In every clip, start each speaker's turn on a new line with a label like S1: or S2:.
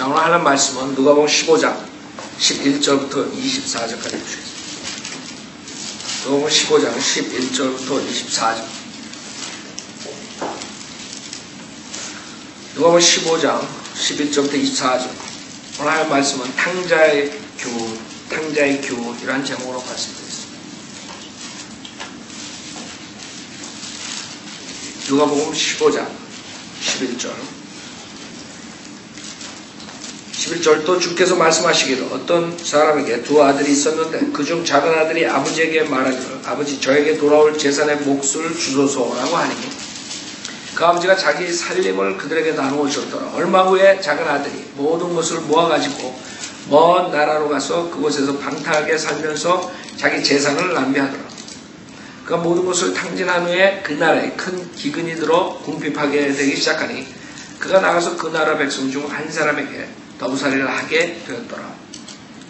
S1: 자, 오늘 하는 말씀은 누가복음 15장 11절부터 24절까지 보시겠습니다. 누가복음 15장 11절부터 24절. 누가복음 15장 11절부터 24절. 오늘 하는 말씀은 탕자의 교훈, 이라는 제목으로 말씀드리겠습니다. 누가복음 15장 11절 또 주께서 말씀하시기를 어떤 사람에게 두 아들이 있었는데 그중 작은 아들이 아버지에게 말하기를 아버지 저에게 돌아올 재산의 몫을 주소서라고 하니 그 아버지가 자기 살림을 그들에게 나누어 줬더라. 얼마 후에 작은 아들이 모든 것을 모아가지고 먼 나라로 가서 그곳에서 방탕하게 살면서 자기 재산을 낭비하더라. 그가 모든 것을 탕진한 후에 그 나라에 큰 기근이 들어 궁핍하게 되기 시작하니 그가 나가서 그 나라 백성 중 한 사람에게 더부살이를 하게 되었더라.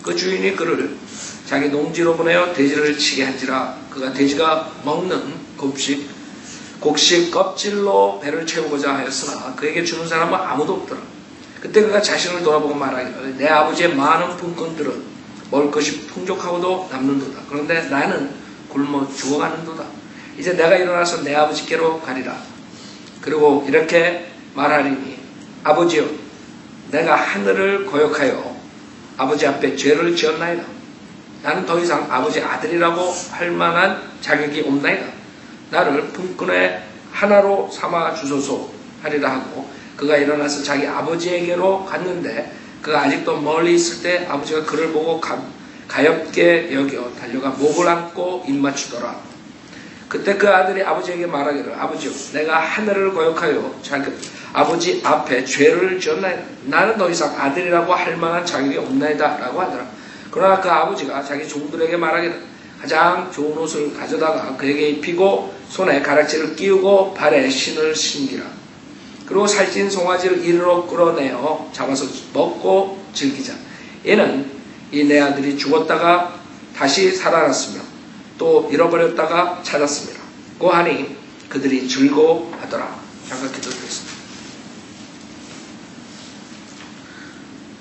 S1: 그 주인이 그를 자기 농지로 보내어 돼지를 치게 한지라 그가 돼지가 먹는 곡식 껍질로 배를 채우고자 하였으나 그에게 주는 사람은 아무도 없더라. 그때 그가 자신을 돌아보고 말하기를 내 아버지의 많은 분건들은 먹을 것이 풍족하고도 남는도다. 그런데 나는 굶어 죽어가는도다. 이제 내가 일어나서 내 아버지께로 가리라. 그리고 이렇게 말하리니 아버지여 내가 하늘을 거역하여 아버지 앞에 죄를 지었나이다. 나는 더 이상 아버지 아들이라고 할 만한 자격이 없나이다. 나를 품꾼의 하나로 삼아 주소서 하리라 하고 그가 일어나서 자기 아버지에게로 갔는데 그가 아직도 멀리 있을 때 아버지가 그를 보고 가엾게 여겨 달려가 목을 안고 입맞추더라. 그때 그 아들이 아버지에게 말하기를 아버지여 내가 하늘을 거역하여 아버지 앞에 죄를 지었나이다. 나는 더 이상 아들이라고 할 만한 자격이 없나이다 라고 하더라. 그러나 그 아버지가 자기 종들에게 말하기를 가장 좋은 옷을 가져다가 그에게 입히고 손에 가락지를 끼우고 발에 신을 신기라. 그리고 살찐 송아지를 이리로 끌어내어 잡아서 먹고 즐기자. 이는 이 내 아들이 죽었다가 다시 살아났으며 또 잃어버렸다가 찾았습니다. 고하니 그들이 즐거워하더라. 잠깐 기도드리겠습니다.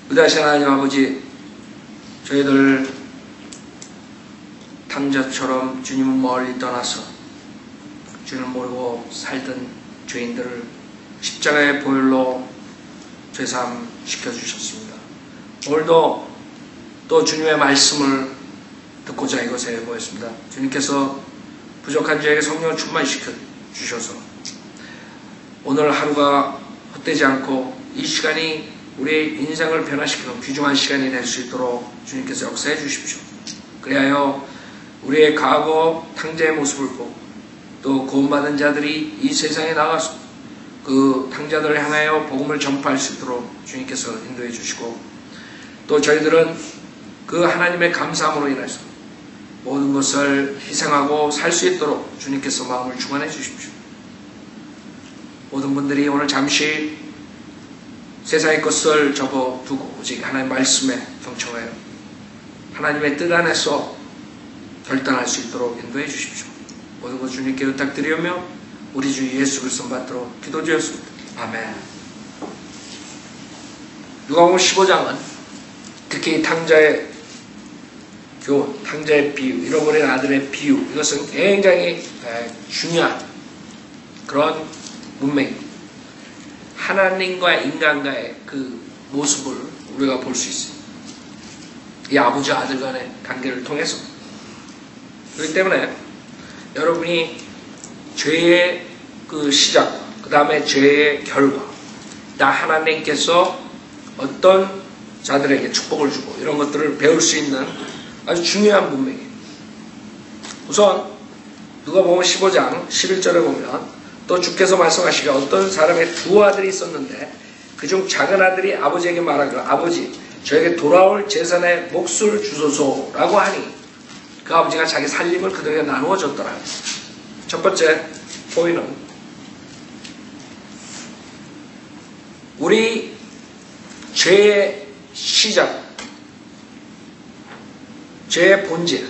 S1: 위대하신 하나님 아버지, 저희들 탕자처럼 주님은 멀리 떠나서 주님을 모르고 살던 죄인들을 십자가의 보혈로 죄사함 시켜주셨습니다. 오늘도 또 주님의 말씀을 듣고자 이곳에 모였습니다. 주님께서 부족한 저에게 성령을 충만시켜 주셔서 오늘 하루가 헛되지 않고 이 시간이 우리의 인생을 변화시키는 귀중한 시간이 될 수 있도록 주님께서 역사해 주십시오. 그리하여 우리의 과거 탕자의 모습을 보고 또 구원받은 자들이 이 세상에 나가서 그 탕자들을 향하여 복음을 전파할 수 있도록 주님께서 인도해 주시고 또 저희들은 그 하나님의 감사함으로 인해서 모든 것을 희생하고 살 수 있도록 주님께서 마음을 충만해 주십시오. 모든 분들이 오늘 잠시 세상의 것을 접어두고 오직 하나님의 말씀에 경청하여 하나님의 뜻 안에서 결단할 수 있도록 인도해 주십시오. 모든 것 주님께 부탁드리며 우리 주 예수 그리스도 받도록 기도드렸습니다. 아멘. 누가복음 15장은 특히 탕자의 교훈, 탕자의 비유, 잃어버린 아들의 비유, 이것은 굉장히 중요한 그런 문맥입니다. 하나님과 인간과의 그 모습을 우리가 볼 수 있습니다. 이 아버지와 아들 간의 관계를 통해서. 그렇기 때문에 여러분이 죄의 그 시작과 그 다음에 죄의 결과, 다 하나님께서 어떤 자들에게 축복을 주고 이런 것들을 배울 수 있는 아주 중요한 문맥이에요. 우선 누가복음 15장 11절에 보면 또 주께서 말씀하시기를 어떤 사람의 두 아들이 있었는데 그중 작은 아들이 아버지에게 말하기를 아버지 저에게 돌아올 재산의 몫을 주소서라고 하니 그 아버지가 자기 살림을 그들에게 나누어 줬더라. 첫 번째 포인트는 우리 죄의 시작, 죄의 본질,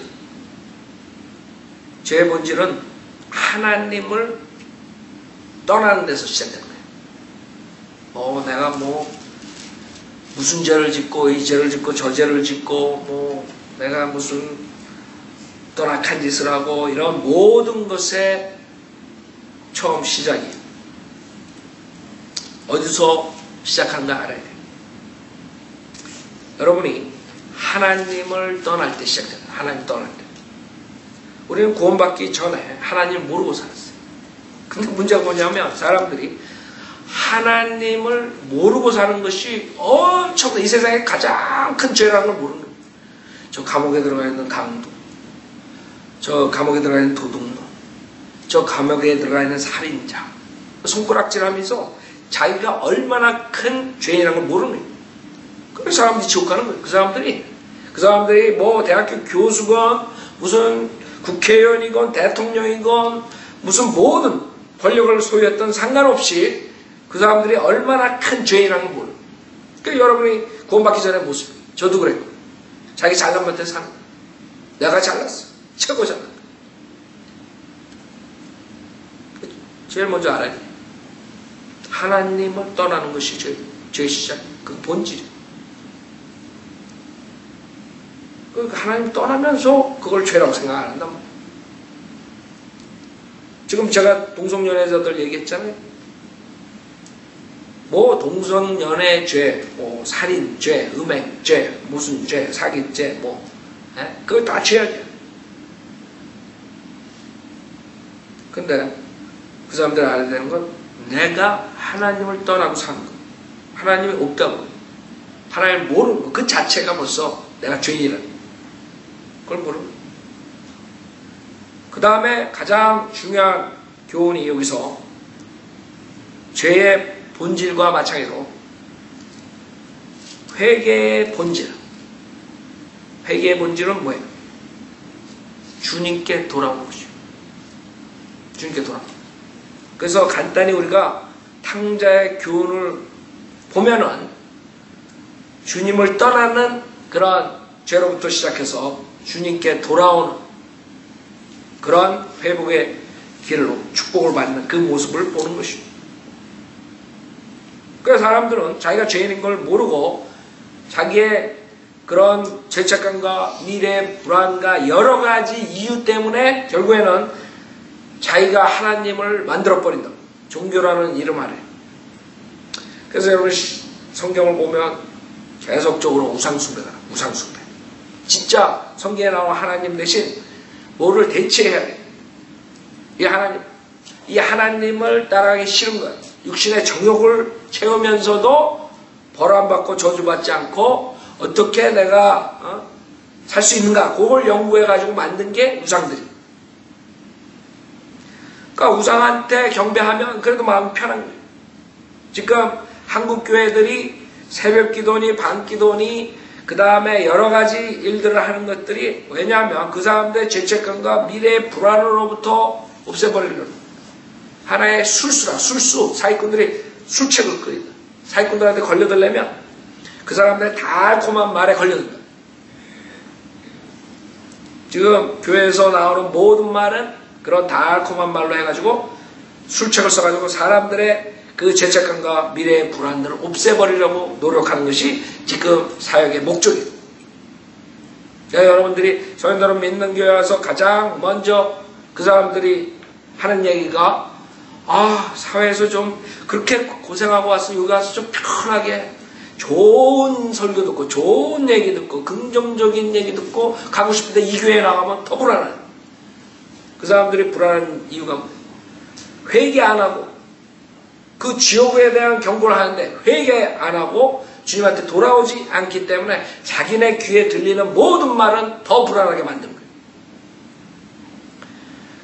S1: 죄의 본질은 하나님을 떠나는 데서 시작된 거예요. 내가 무슨 죄를 짓고 이 죄를 짓고 저 죄를 짓고 뭐 내가 무슨 또 악한 짓을 하고 이런 모든 것의 처음 시작이에요. 어디서 시작한가 알아야 돼요. 여러분이 하나님을 떠날 때 시작됩니다. 하나님 떠날 때. 우리는 구원받기 전에 하나님을 모르고 살았어요. 근데 문제가 뭐냐면 사람들이 하나님을 모르고 사는 것이 엄청난 이 세상에 가장 큰 죄라는 걸 모르는 거예요. 저 감옥에 들어가 있는 강도, 저 감옥에 들어가 있는 도둑놈, 저 감옥에 들어가 있는 살인자, 손가락질하면서 자기가 얼마나 큰 죄인이라는 걸 모르는 거예요. 그래서 사람들이 지옥 가는 거예요. 그 사람들이 뭐 대학교 교수건 무슨 국회의원이건 대통령이건 무슨 모든 권력을 소유했던 상관없이 그 사람들이 얼마나 큰 죄인이라는 걸 모르는 거예요. 그러니까 여러분이 구원받기 전의 모습, 저도 그랬고 자기 잘난 못해 사는 거예요. 내가 잘났어. 최고 잘났어. 제일 먼저 알아야 돼요. 하나님을 떠나는 것이 죄의 시작, 그 본질이에요. 하나님 떠나면서 그걸 죄라고 생각 안 한단 말이에요. 지금 제가 동성연애자들 얘기했잖아요. 뭐 동성연애 죄, 뭐 살인죄, 음행죄, 무슨 죄, 사기죄, 뭐 그거 다 죄악이야. 근데 그 사람들 알아야 되는 건 내가 하나님을 떠나고 사는 거, 하나님이 없다고, 하나님을 모르는 거, 그 자체가 벌써 내가 죄인이라는 거. 그걸 모르는 거. 그 다음에 가장 중요한 교훈이 여기서 죄의 본질과 마찬가지로 회개의 본질. 회개의 본질은 뭐예요? 주님께 돌아오는 것이죠. 주님께 돌아오는 것. 그래서 간단히 우리가 탕자의 교훈을 보면은 주님을 떠나는 그런 죄로부터 시작해서 주님께 돌아오는 그런 회복의 길로 축복을 받는 그 모습을 보는 것입니다. 그래서 사람들은 자기가 죄인인 걸 모르고 자기의 그런 죄책감과 미래의 불안과 여러 가지 이유 때문에 결국에는 자기가 하나님을 만들어버린다. 종교라는 이름 아래. 그래서 여러분 성경을 보면 계속적으로 우상숭배다. 우상숭배. 진짜 성경에 나오는 하나님 대신 뭐를 대체해야 돼. 이 하나님을 따라가기 싫은 거야. 육신의 정욕을 채우면서도 벌 안 받고 저주받지 않고 어떻게 내가 살 수 있는가. 그걸 연구해가지고 만든 게 우상들이야. 그러니까 우상한테 경배하면 그래도 마음이 편한 거예요. 지금 한국 교회들이 새벽 기도니 밤 기도니 그 다음에 여러 가지 일들을 하는 것들이 왜냐하면 그 사람들의 죄책감과 미래의 불안으로부터 없애버리려는 하나의 술수 사기꾼들이 술책을 끓인다. 사기꾼들한테 걸려들려면 그 사람들의 달콤한 말에 걸려든다. 지금 교회에서 나오는 모든 말은 그런 달콤한 말로 해가지고 술책을 써가지고 사람들의 그 죄책감과 미래의 불안들을 없애버리려고 노력하는 것이 지금 사역의 목적이에요. 여러분들이 성도를 믿는 교회에 와서 가장 먼저 그 사람들이 하는 얘기가 사회에서 좀 그렇게 고생하고 와서 여기 와서 좀 편하게 좋은 설교 듣고 좋은 얘기 듣고 긍정적인 얘기 듣고 가고 싶은데 이 교회에 나가면 더 불안해. 그 사람들이 불안한 이유가 뭐예요? 회개 안 하고 그 지옥에 대한 경고를 하는데 회개 안 하고 주님한테 돌아오지 않기 때문에 자기네 귀에 들리는 모든 말은 더 불안하게 만든 거예요.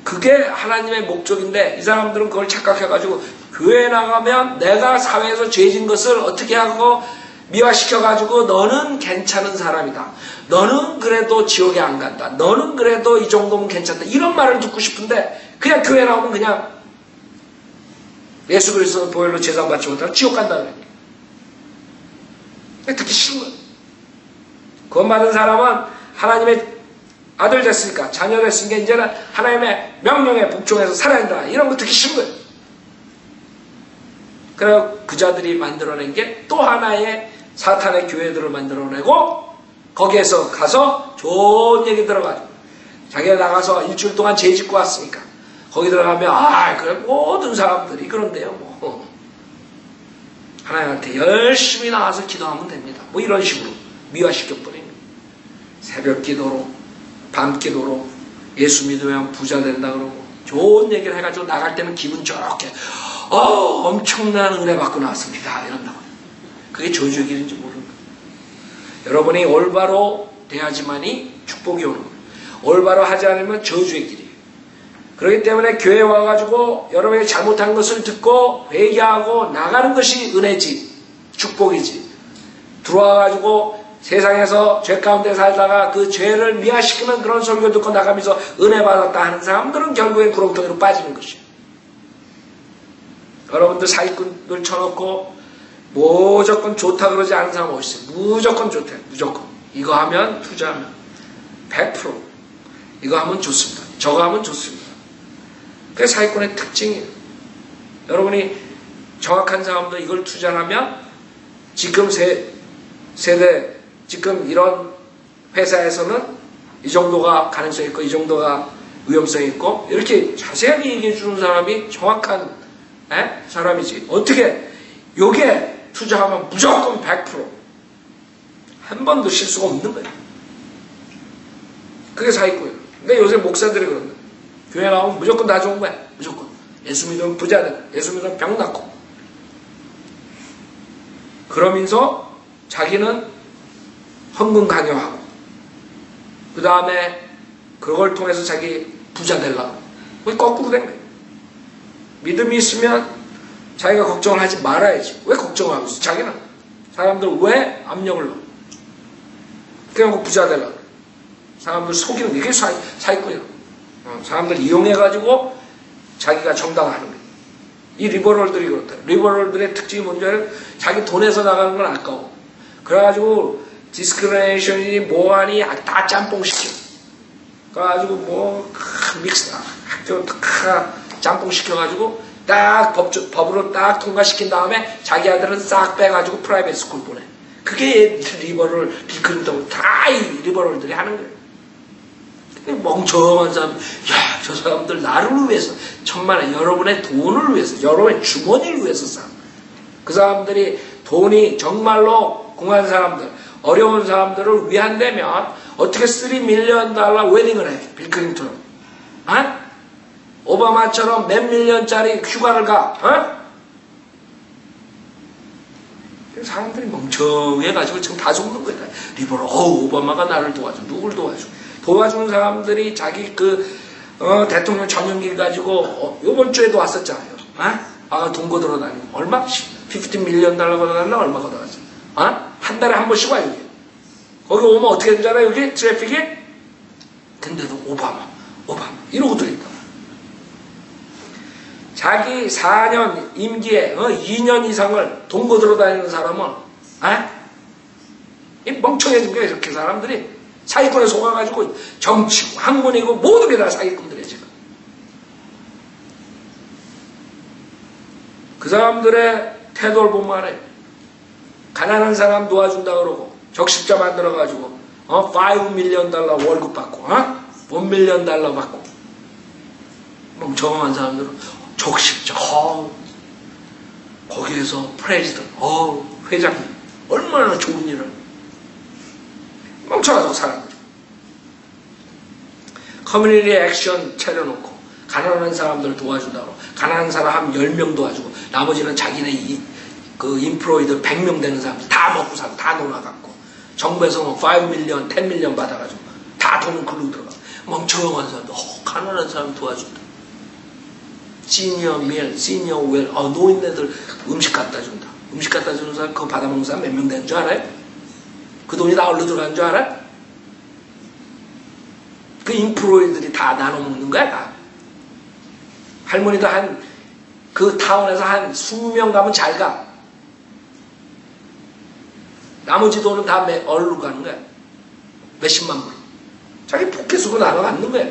S1: 그게 하나님의 목적인데 이 사람들은 그걸 착각해가지고 교회에 나가면 내가 사회에서 죄진 것을 어떻게 하고 미화시켜가지고 너는 괜찮은 사람이다. 너는 그래도 지옥에 안 간다. 너는 그래도 이 정도면 괜찮다. 이런 말을 듣고 싶은데 그냥 교회 나오면 그냥 예수 그리스도 보혈로 제사 받지 못하면 지옥 간다는 거예요. 듣기 싫은 거예요. 구원 받은 사람은 하나님의 아들 됐으니까 자녀 됐으니까 이제는 하나님의 명령에 복종해서 살아야 된다. 이런 거 듣기 싫은 거예요. 그래서 그 자들이 만들어낸 게 또 하나의 사탄의 교회들을 만들어내고 거기에서 가서 좋은 얘기 들어가지고 자기가 나가서 일주일 동안 죄 짓고 왔으니까 거기 들어가면 그래 모든 사람들이 그런데요 뭐 하나님한테 열심히 나가서 기도하면 됩니다. 뭐 이런 식으로 미화시켜버립니다. 새벽 기도로 밤 기도로 예수 믿으면 부자 된다 그러고 좋은 얘기를 해가지고 나갈 때는 기분 좋게 엄청난 은혜 받고 나왔습니다 이런다고. 그게 저주의 길인지 모르는 거예요. 여러분이 올바로 돼야지만이 축복이 오는 거예요. 올바로 하지 않으면 저주의 길이에요. 그렇기 때문에 교회에 와가지고 여러분이 잘못한 것을 듣고 회개하고 나가는 것이 은혜지 축복이지. 들어와가지고 세상에서 죄 가운데 살다가 그 죄를 미화시키는 그런 설교 듣고 나가면서 은혜 받았다 하는 사람들은 결국엔 구렁텅이로 빠지는 것이에요. 여러분들 사기꾼들 쳐놓고 무조건 좋다 그러지 않은 사람 어딨어요? 무조건 좋대. 무조건. 이거 하면 투자하면 100% 이거 하면 좋습니다. 저거 하면 좋습니다. 그게 사기꾼의 특징이에요. 여러분이 정확한 사람도 이걸 투자하면 지금 세대 지금 이런 회사에서는 이 정도가 가능성이 있고 이 정도가 위험성이 있고 이렇게 자세하게 얘기해 주는 사람이 정확한 사람이지. 어떻게 요게 투자하면 무조건 100% 한 번도 실수가 없는 거예요. 그게 사기꾼이에요. 근데 요새 목사들이 그런 거예요. 교회 나오면 무조건 다 좋은 거야. 무조건. 예수 믿으면 부자 되고 예수 믿으면 병 낫고 그러면서 자기는 헌금 강요하고 그 다음에 그걸 통해서 자기 부자 되려고. 거꾸로 된 거예요. 믿음이 있으면 자기가 걱정을 하지 말아야지. 왜 걱정을 하고 있어? 자기는. 사람들 왜 압력을 넣어? 그냥 부자 되려고. 사람들 속이는 게 이게 사기꾼이야. 사람들 이용해가지고 자기가 정당화하는 거예요. 이 리버럴들이 그렇다. 리버럴들의 특징이 뭔지 자기 돈에서 나가는 건 아까워. 그래가지고 디스크리미네이션이 뭐하니 다 짬뽕시켜. 그래가지고 뭐 믹스 짬뽕시켜가지고 딱 법으로 딱 통과시킨 다음에 자기 아들은 싹 빼가지고 프라이빗 스쿨 보내. 그게 리버럴 빌클린턴 다 이 리버럴들이 하는 거예요. 멍청한 사람, 저 사람들 나를 위해서, 천만에 여러분의 돈을 위해서, 여러분의 주머니를 위해서 사. 그 사람들이 돈이 정말로 궁한 사람들, 어려운 사람들을 위한다면 어떻게 $3 밀리언 웨딩을 해? 빌 클린턴은. 오바마처럼 몇 밀리언짜리 휴가를 가? 사람들이 멍청해가지고 지금 다 속는 거야. 리버럴, 오바마가 나를 도와줘. 누굴 도와줘? 도와주는 사람들이 자기 대통령 전용기를 가지고 요번 주에도 왔었잖아요. 돈 걷으러 다니고 얼마? $50 밀리언 걷어달라 얼마 걷어가지? 한 달에 한 번씩 와 여기. 거기 오면 어떻게 되잖아 여기 트래픽이? 근데도 오바마 이러고 들린다. 자기 4년 임기에 2년 이상을 돈 걷으러 다니는 사람은 이 멍청해진 거야 이렇게 사람들이. 사기꾼에 속아가지고 정치고 학문이고 모든 게 다 사기꾼들이에요 지금. 그 사람들의 태도를 보면 알아요. 가난한 사람 도와준다 그러고 적십자 만들어가지고 $5 밀리언 월급 받고 $1 밀리언 받고 멍청한 사람들은 적십자 거기에서 프레지던트 회장님 얼마나 좋은 일을 멍청하다고 사람들. 커뮤니티 액션 차려놓고 가난한 사람들 도와준다고. 가난한 사람 한 10명 도와주고 나머지는 자기네 인프로이드 100명 되는 사람들 다 먹고 살고 다 놀아갖고 정부에서 뭐 5 밀리언, 10 밀리언 받아가지고 다 돈은 글로 들어가. 멍청한 사람들 가난한 사람 도와준다. 시니어 웰 노인네들 음식 갖다 준다. 음식 갖다 주는 사람 그거 받아먹는 사람 몇 명 되는 줄 알아요? 그 돈이 다 어디로 들어가는 줄 알아? 그 인프로이들이 다 나눠 먹는 거야, 다. 할머니도 그 타운에서 한 20명 가면 잘 가. 나머지 돈은 다 어디로 가는 거야? 몇십만 불. 자기 포켓 쓰고 나눠 갖는 거야.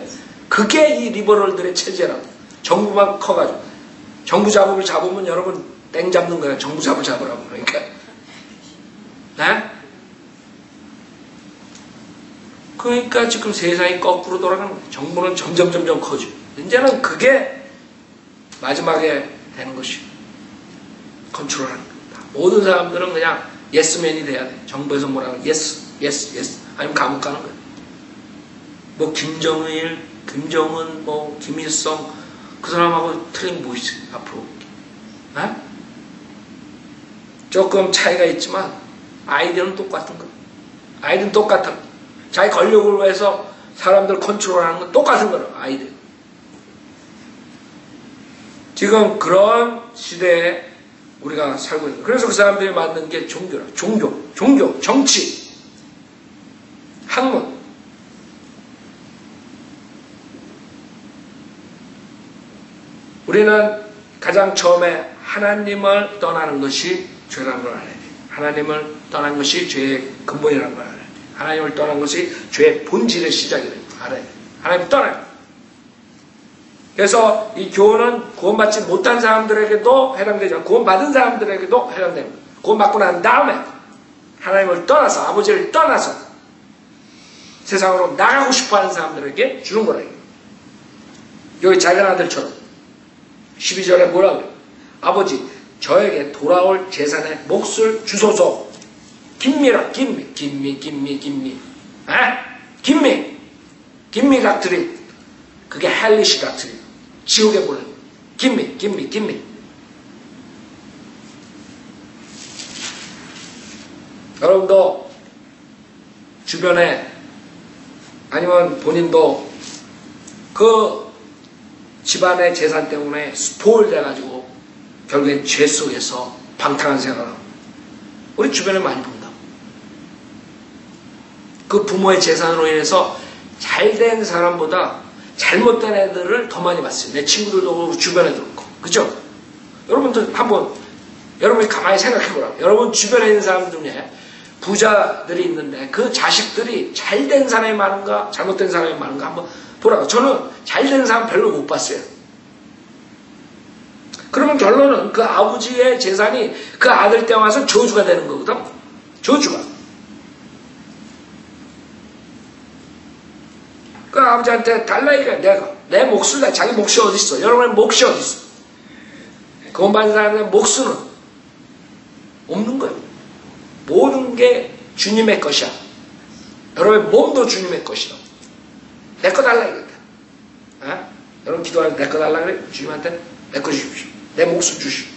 S1: 그게 이 리버럴들의 체제라고. 정부만 커가지고. 정부 잡으면 여러분 땡 잡는 거야. 정부 잡으라고. 그러니까. 네? 그러니까 지금 세상이 거꾸로 돌아가는 거예요. 정부는 점점 커지고 이제는 그게 마지막에 되는 것이 컨트롤하는 겁니다. 모든 사람들은 그냥 예스맨이 돼야 돼. 정부에서 뭐라고 예스 아니면 감옥 가는 거예요. 뭐 김정은, 뭐 김일성 그 사람하고 틀린 뭐 있어요 앞으로. 네? 조금 차이가 있지만 아이디어는 똑같은 거예요. 아이디어는 똑같은 거예요. 자기 권력을 위해서 사람들 컨트롤하는 건 똑같은 거예요. 아이디어. 지금 그런 시대에 우리가 살고 있는 거예요. 그래서 그 사람들이 만든 게 종교라. 종교, 정치, 학문. 우리는 가장 처음에 하나님을 떠나는 것이 죄라는 걸 알아야 돼요. 하나님을 떠난 것이 죄의 근본이라는 걸 알아야 돼요. 하나님을 떠난 것이 죄의 본질의 시작이라는 걸 알아야 돼요. 하나님 떠나요. 그래서 이 교훈은 구원받지 못한 사람들에게도 해당되죠. 구원받은 사람들에게도 해당됩니다. 구원받고 난 다음에 하나님을 떠나서 아버지를 떠나서 세상으로 나가고 싶어하는 사람들에게 주는 거래요. 여기 작은 아들처럼 12절에 뭐라고 해요? 아버지 저에게 돌아올 재산의 몫을 주소서. 김미라 김미 닥트린. 그게 헬리시 닥트린. 지옥에 보내는 김미. 여러분도 주변에 아니면 본인도 그 집안의 재산 때문에 스포일 돼가지고 결국엔 죄 속에서 방탕한 생활을 하고 우리 주변에 많이 본다. 그 부모의 재산으로 인해서 잘된 사람보다 잘못된 애들을 더 많이 봤어요. 내 친구들도 그렇고 주변에도 그렇고. 그죠? 여러분도 한번 여러분이 가만히 생각해보라고. 여러분 주변에 있는 사람 중에 부자들이 있는데 그 자식들이 잘된 사람이 많은가 잘못된 사람이 많은가 한번 보라고. 저는 잘된 사람 별로 못 봤어요. 그러면 결론은 그 아버지의 재산이 그 아들 때 와서 저주가 되는 거거든. 저주가. 그 아버지한테 달라니까 내 몫을 다. 자기 몫이 어디 있어? 여러분의 몫이 어디 있어? 구원받은 사람의 몫은 없는 거예요. 모든 게 주님의 것이야. 여러분의 몸도 주님의 것이야. 내 거 달라 이거다. 어? 여러분 기도할 때 내 거 달라 그래? 주님한테 내 거 주십시오. 내 몫을 주십시오.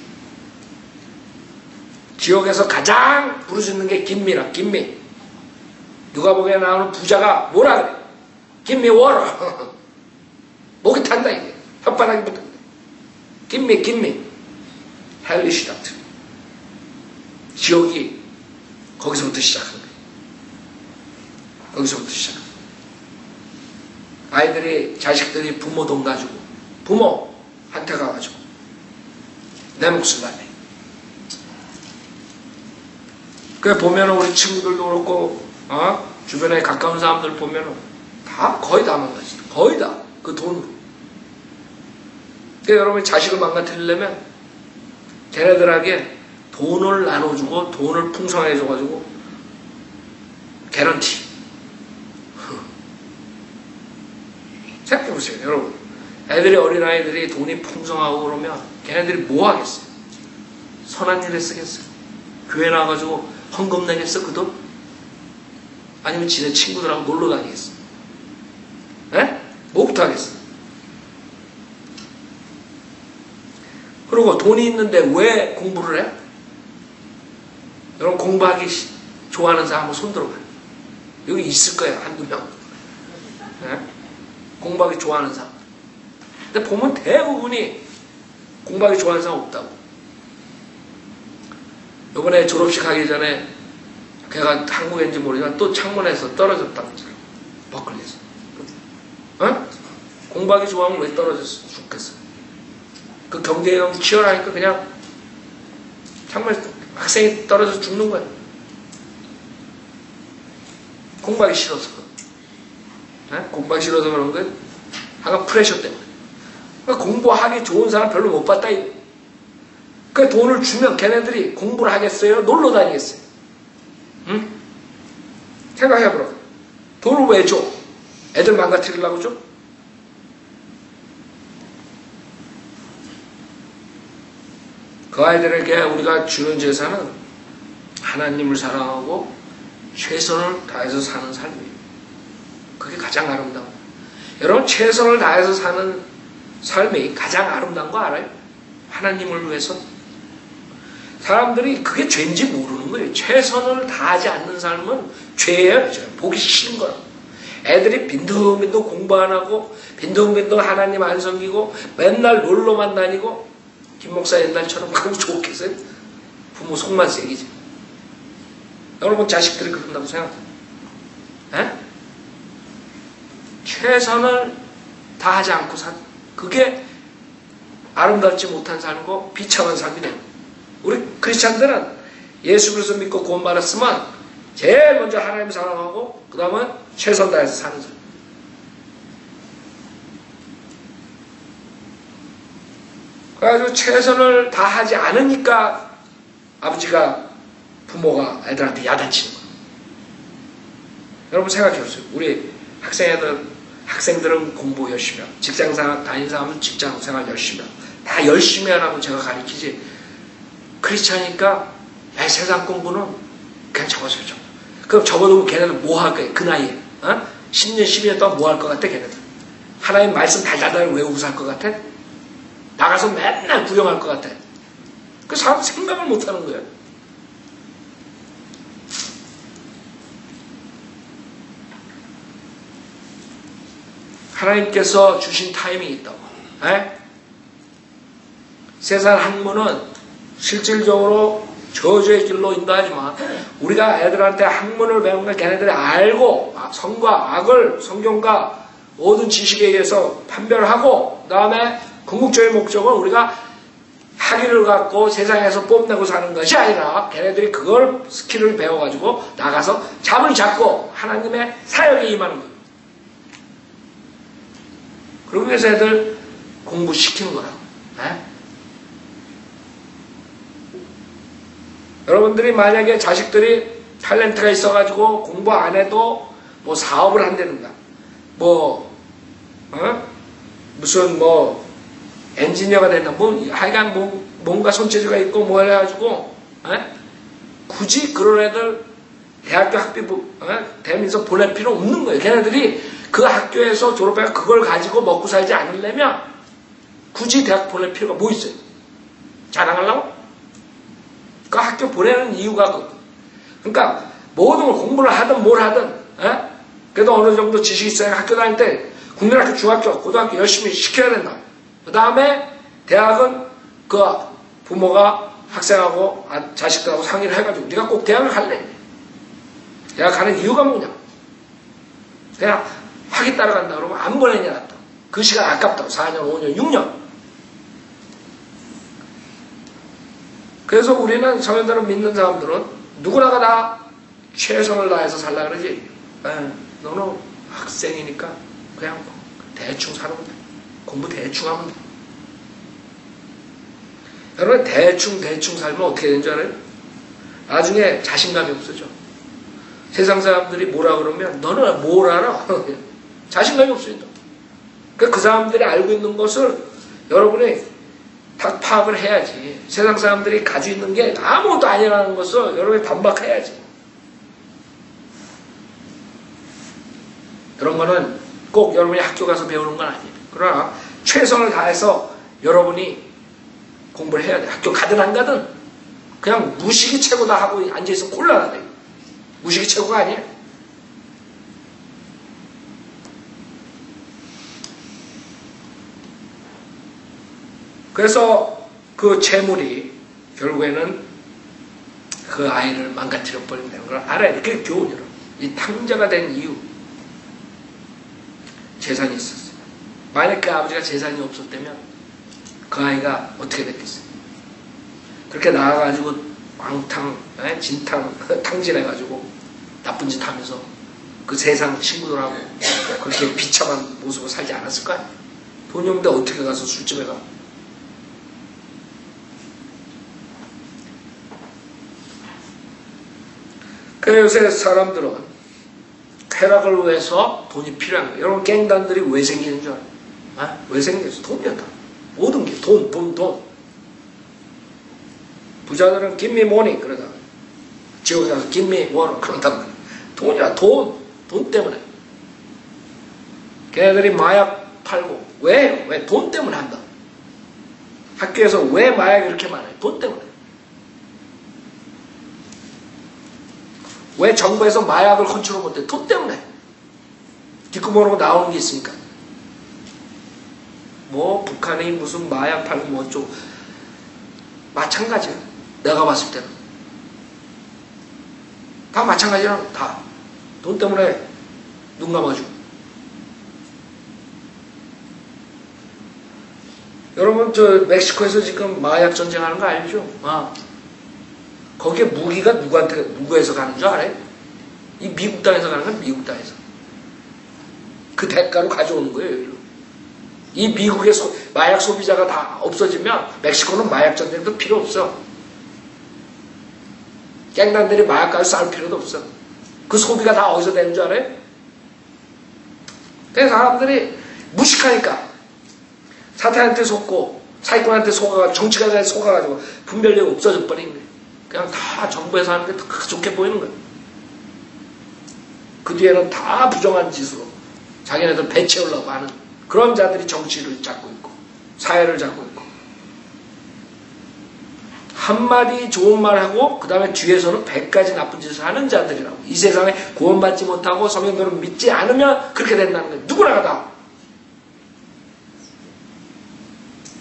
S1: 지옥에서 가장 부르짖는 게 김미라. 누가복음에 나오는 부자가 뭐라 그래? 김미 워러. 목이 탄다 이게. 혓바닥이 붙는다. 김미. 헬리시 닥트. 지옥이 거기서부터 시작하는 거예요. 거기서부터 시작하는 거예요. 아이들이, 자식들이 부모 돈 가지고, 부모한테 가가지고, 내 몫을 달래. 그래, 보면은 우리 친구들도 그렇고, 주변에 가까운 사람들 보면은, 거의 다 망가지죠. 거의 다. 그 돈으로. 그러니까 여러분이 자식을 망가뜨리려면, 걔네들에게 돈을 나눠주고, 돈을 풍성하게 줘가지고, 개런티. 생각해보세요, 여러분. 애들이, 어린아이들이 돈이 풍성하고 그러면 걔네들이 뭐 하겠어요? 선한 일에 쓰겠어요? 교회 나와가지고 헌금 내겠어, 그 돈? 아니면 지네 친구들하고 놀러 다니겠어? 네? 뭐부터 하겠어? 그리고 돈이 있는데 왜 공부를 해? 여러분 공부하기 좋아하는 사람 한번 손 들어봐요. 여기 있을 거예요, 한두 명. 네? 공부하기 좋아하는 사람. 근데 보면 대부분이 공부하기 좋아하는 사람 없다고. 이번에 졸업식 하기 전에 걔가 한국인지 모르지만 또 창문에서 떨어졌다고 했잖아요. 버클리에서. 공부하기 좋아하면 왜 떨어졌어? 죽겠어. 그 경제형 치열하니까 그냥 창문에서 학생이 떨어져서 죽는 거야. 공부하기 싫어서. 공부하기 싫어서 그런 거예요. 하가 프레셔 때문에. 그러니까 공부하기 좋은 사람 별로 못 봤다. 그 돈을 주면 걔네들이 공부를 하겠어요? 놀러 다니겠어요? 응? 생각해보라. 돈을 왜 줘? 애들 망가뜨리려고 줘? 그 아이들에게 우리가 주는 제사는 하나님을 사랑하고 최선을 다해서 사는 삶이에요. 그게 가장 아름다운 거예요. 여러분, 최선을 다해서 사는 삶이 가장 아름다운 거 알아요? 하나님을 위해서. 사람들이 그게 죄인지 모르는 거예요. 최선을 다하지 않는 삶은 죄예요. 보기 싫은 거예요. 애들이 빈둥빈둥 공부 안 하고 빈둥빈둥 하나님 안 섬기고 맨날 놀러만 다니고 김 목사 옛날처럼 그거 좋겠어요? 부모 속만 새기지. 여러분 자식들이 그런다고 생각해요. 에? 최선을 다하지 않고 산 그게 아름답지 못한 삶이고 비참한 삶이네요. 우리 크리스찬들은 예수 그리스도 믿고 구원 받았으면 제일 먼저 하나님 사랑하고 그 다음은 최선 다해서 사는 삶. 그래가지고 최선을 다하지 않으니까 아버지가 부모가 애들한테 야단치는 거예요. 여러분 생각해보세요. 우리 학생들은 공부 열심히 하고 직장생활 다니는 사람은 직장생활 열심히 하고 다 열심히 하라고 제가 가르치지. 크리스찬이니까 세상 공부는 그냥 접어줘요. 그럼 접어두면 걔네들 뭐 할 거예요? 그 나이에 10년 12년 동안 뭐 할 것 같아? 걔네들 하나님 말씀 달달달 외우고 살 것 같아? 나가서 맨날 구경할 것 같아. 그 사람 생각을 못하는 거예요. 하나님께서 주신 타임이 있다고. 세상 학문은 실질적으로 저주의 길로 인도하지만 우리가 애들한테 학문을 배우면 걔네들이 알고 선과 악을 성경과 모든 지식에 의해서 판별하고 그 다음에 궁극적인 목적은 우리가 학위를 갖고 세상에서 뽐내고 사는 것이 아니라 걔네들이 그걸 스킬을 배워가지고 나가서 잠을 잡고 하나님의 사역에 임하는 거예요. 그러기 위해서 애들 공부시키는 거라고. 여러분들이 만약에 자식들이 탤런트가 있어가지고 공부 안 해도 뭐 사업을 한다든가 무슨 엔지니어가 된다 하여간 뭔가 손재주가 있고 뭐 해가지고 굳이 그런 애들 대학교 학비 대면서 보낼 필요 없는 거예요. 걔네들이 그 학교에서 졸업해서 그걸 가지고 먹고 살지 않으려면 굳이 대학 보낼 필요가 뭐 있어요? 자랑하려고? 그 학교 보내는 이유가 그러니까 모든 걸 공부를 하든 뭘 하든 그래도 어느 정도 지식이 있어야 학교 다닐 때 국민학교, 중학교, 고등학교 열심히 시켜야 된다. 그 다음에 대학은 그 부모가 학생하고 자식들하고 상의를 해가지고 네가 꼭 대학을 갈래? 대학 가는 이유가 뭐냐? 그냥 학위 따라간다 그러면 안 보내냐? 그 시간 아깝다고. 4년, 5년, 6년. 그래서 우리는 성현들을 믿는 사람들은 누구나가 다 최선을 다해서 살라 그러지. 너는 학생이니까 그냥 대충 사는 거야. 공부 대충 하면 돼. 여러분 대충 살면 어떻게 되는 줄 알아요? 나중에 자신감이 없어져. 세상 사람들이 뭐라 그러면 너는 뭘 알아? 자신감이 없어진다. 그 사람들이 알고 있는 것을 여러분이 다 파악을 해야지. 세상 사람들이 가지고 있는 게 아무것도 아니라는 것을 여러분이 반박해야지. 그런 거는 꼭 여러분이 학교 가서 배우는 건 아니에요. 그러나 최선을 다해서 여러분이 공부를 해야 돼. 학교 가든 안 가든 그냥 무식이 최고다 하고 앉아있으면 곤란하대. 무식이 최고가 아니에요. 그래서 그 재물이 결국에는 그 아이를 망가뜨려 버린다는 걸 알아야 돼. 그게 교훈이라. 이 탕자가 된 이유. 재산이 있었어요. 만약 그 아버지가 재산이 없었다면 그 아이가 어떻게 됐겠어요? 그렇게 나와가지고 왕탕, 진탕, 탕진해가지고 나쁜 짓 하면서 그 세상 친구들하고 그렇게 비참한 모습을 살지 않았을까요? 돈이 없는데 어떻게 가서 술집에 가? 그래 요새 사람들은 쾌락을 위해서 돈이 필요한 거예요. 여러분 갱단들이 왜 생기는 줄 알아요? 아? 왜 생겼어? 돈이야 다. 모든 게 돈. 부자들은 give me money 그러다 지옥에 가서 give me water 그런단 말이야. 돈이야 돈 때문에. 걔네들이 마약 팔고 왜 돈 때문에 한다. 학교에서 왜 마약이 이렇게 많아요? 돈 때문에. 왜 정부에서 마약을 컨트롤 못해? 돈 때문에. 뒷구멍으로 나오는 게 있으니까. 뭐 북한이 무슨 마약 팔고 뭐 어쩌고 마찬가지야. 내가 봤을 때는 다 마찬가지야. 다 돈 때문에 눈 감아주고. 여러분 저 멕시코에서 지금 마약 전쟁하는 거 알죠? 거기에 무기가 누구에서 가는 줄 알아요? 이 미국 땅에서 가는 건 미국 땅에서. 그 대가로 가져오는 거예요. 여기로. 이 미국의 마약 소비자가 다 없어지면 멕시코는 마약 전쟁도 필요 없어. 갱단들이 마약까지 싸울 필요도 없어. 그 소비가 다 어디서 되는 줄 알아요? 그래서 사람들이 무식하니까 사탄한테 속고 사기꾼한테 속아가지고 정치가한테 속아가지고 분별력이 없어져 버린 거예요. 그냥 다 정부에서 하는 게 다 좋게 보이는 거예요. 그 뒤에는 다 부정한 짓으로 자기네들 배 채우려고 하는 그런 자들이 정치를 잡고 있고 사회를 잡고 있고 한마디 좋은 말 하고 그 다음에 뒤에서는 100가지 나쁜 짓을 하는 자들이라고. 이 세상에 구원받지 못하고 성경대로 믿지 않으면 그렇게 된다는 거예요. 누구나 다.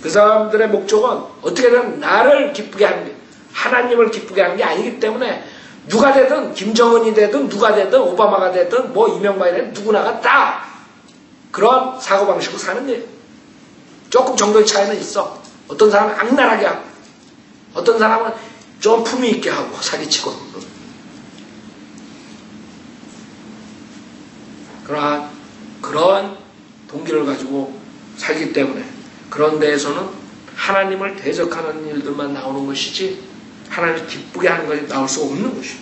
S1: 그 사람들의 목적은 어떻게든 나를 기쁘게 하는 게 하나님을 기쁘게 하는 게 아니기 때문에 누가 되든 김정은이 되든 누가 되든 오바마가 되든 뭐 이명박이 되든 누구나가 다 그런 사고방식으로 사는 거예요. 조금 정도의 차이는 있어. 어떤 사람은 악랄하게 하고 어떤 사람은 좀 품위 있게 하고 사기치고. 그러나 그런 동기를 가지고 살기 때문에 그런 데에서는 하나님을 대적하는 일들만 나오는 것이지 하나님을 기쁘게 하는 것이 나올 수 없는 것이에요.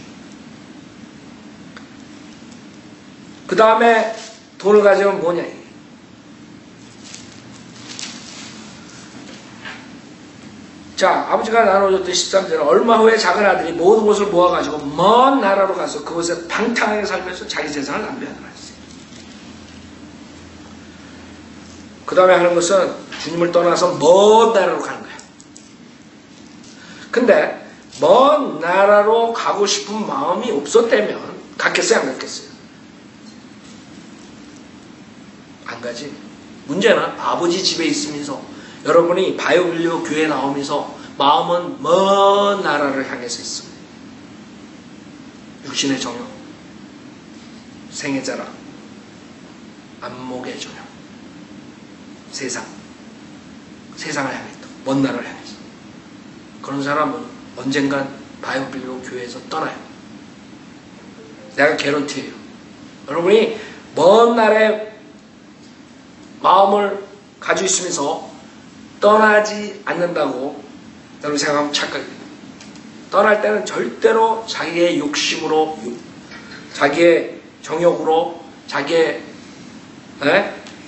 S1: 그 다음에 돈을 가지면 뭐냐. 자, 아버지가 나눠줬던 13절은 얼마 후에 작은 아들이 모든 것을 모아가지고 먼 나라로 가서 그곳에 방탕하게 살면서 자기 재산을 낭비하더라 했어요. 그 다음에 하는 것은 주님을 떠나서 먼 나라로 가는 거예요. 근데 먼 나라로 가고 싶은 마음이 없었다면 갔겠어요? 안 갔겠어요? 안 가지. 문제는 아버지 집에 있으면서 여러분이 바이올리오 교회에 나오면서 마음은 먼 나라를 향해서 있습니다. 육신의 정욕, 생의 자랑, 안목의 정욕, 세상을 향했다. 먼 나라를 향해서. 그런 사람은 언젠간 바이올리오 교회에서 떠나요. 내가 개런티예요. 여러분이 먼 나라에 마음을 가지고 있으면서 떠나지 않는다고 여러분 생각하면 착각입니다. 떠날 때는 절대로 자기의 욕심으로, 자기의 정욕으로, 자기의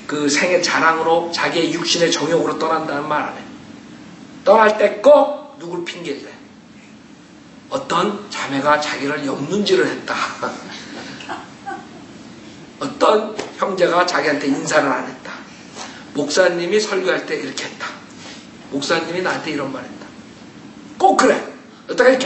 S1: 그 생의 자랑으로, 자기의 육신의 정욕으로 떠난다는 말 안 해요. 떠날 때 꼭 누굴 핑계를 대. 어떤 자매가 자기를 엮는지를 했다. 어떤 형제가 자기한테 인사를 안 했다. 목사님이 설교할 때 이렇게 했다. 목사님이 나한테 이런 말 했다. 꼭 그래. 어떻게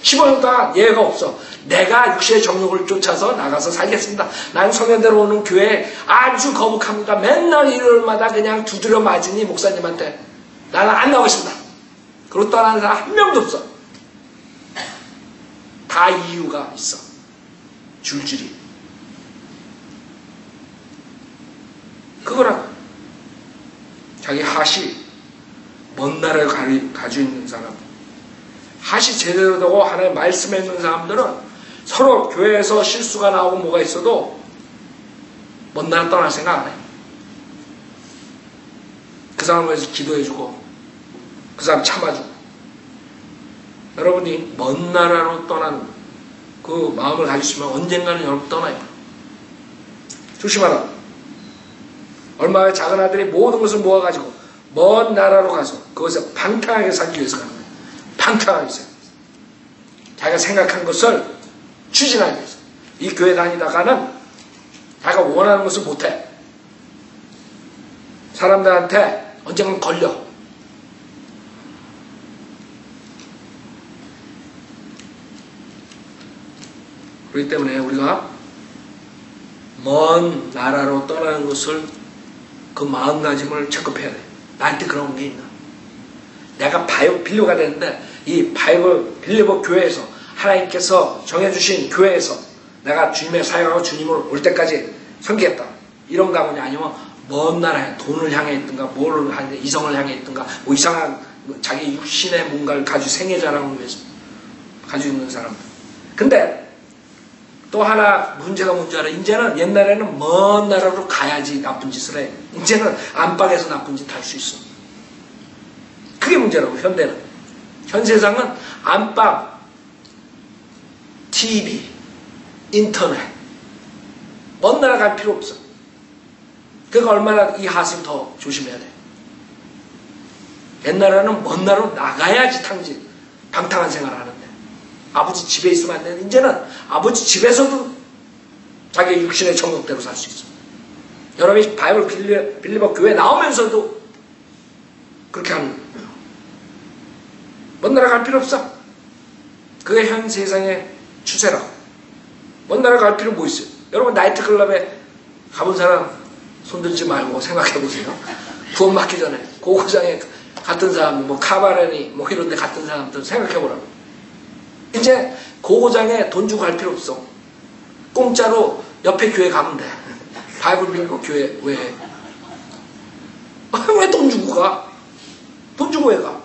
S1: 15년 동안 예외가 없어. 내가 육신의 정욕을 쫓아서 나가서 살겠습니다. 난 소년대로 오는 교회에 아주 거북합니다. 맨날 일요일마다 그냥 두드려 맞으니 목사님한테 나는 안 나오겠습니다. 그리고 떠나는 사람 한 명도 없어. 다 이유가 있어. 줄줄이. 그거랑 자기 하시 먼 나라를 가지고 있는 사람, 하시 제대로 되고 하나의 말씀에 있는 사람들은 서로 교회에서 실수가 나오고 뭐가 있어도 먼 나라 떠날 생각 안 해. 그 사람을 위해서 기도해주고 그 사람 참아주고. 여러분이 먼 나라로 떠나는 그 마음을 가지시면 언젠가는 여러분 떠나요. 조심하라. 얼마나 작은 아들이 모든 것을 모아가지고 먼 나라로 가서 그것을 방탕하게 살기 위해서 가는 거예요. 방탕하게 살기 위해서. 자기가 생각한 것을 추진하기 위해서. 이 교회 다니다가는 자기가 원하는 것을 못해. 사람들한테 언젠간 걸려. 그렇기 때문에 우리가 먼 나라로 떠나는 것을 그 마음가짐을 체크해야 돼. 나한테 그런 게 있나? 내가 빌려가 되는데 이 바이블 빌리버 교회에서 하나님께서 정해주신 교회에서 내가 주님의 사역하고 주님을 올 때까지 섬기겠다. 이런 가문이 아니면 먼 나라에 돈을 향해 있든가 뭐를 하는데 이성을 향해 있든가 뭐 이상한 자기 육신의 뭔가를 가지고 생애 자랑을 위해서 가지고 있는 사람들. 근데 또 하나 문제가 뭔지 알아? 이제는 옛날에는 먼 나라로 가야지 나쁜 짓을 해. 이제는 안방에서 나쁜 짓 할 수 있어. 그게 문제라고 현대는. 현 세상은 안방, TV, 인터넷 먼 나라 갈 필요 없어. 그러니까 얼마나 이 하승 더 조심해야 돼. 옛날에는 먼 나라로 나가야지 방탕한 생활을 하는데 아버지 집에 있으면 안 되는데 이제는 아버지 집에서도 자기 육신의 정욕대로 살 수 있어. 여러분이 바이블 빌리버 교회 나오면서도 그렇게 하는 거예요. 먼 나라 갈 필요 없어. 그게 현 세상의 추세라고. 먼 나라 갈 필요 뭐 있어요? 여러분 나이트클럽에 가본 사람 손들지 말고 생각해보세요. 구원 받기 전에 고고장에 갔던 사람, 뭐 카바레니 뭐 이런 데 갔던 사람들 생각해보라고. 이제 고고장에 돈 주고 갈 필요 없어. 공짜로 옆에 교회 가면 돼. 바이블 빌리버 교회 왜 돈 주고 가? 돈 주고 왜 가?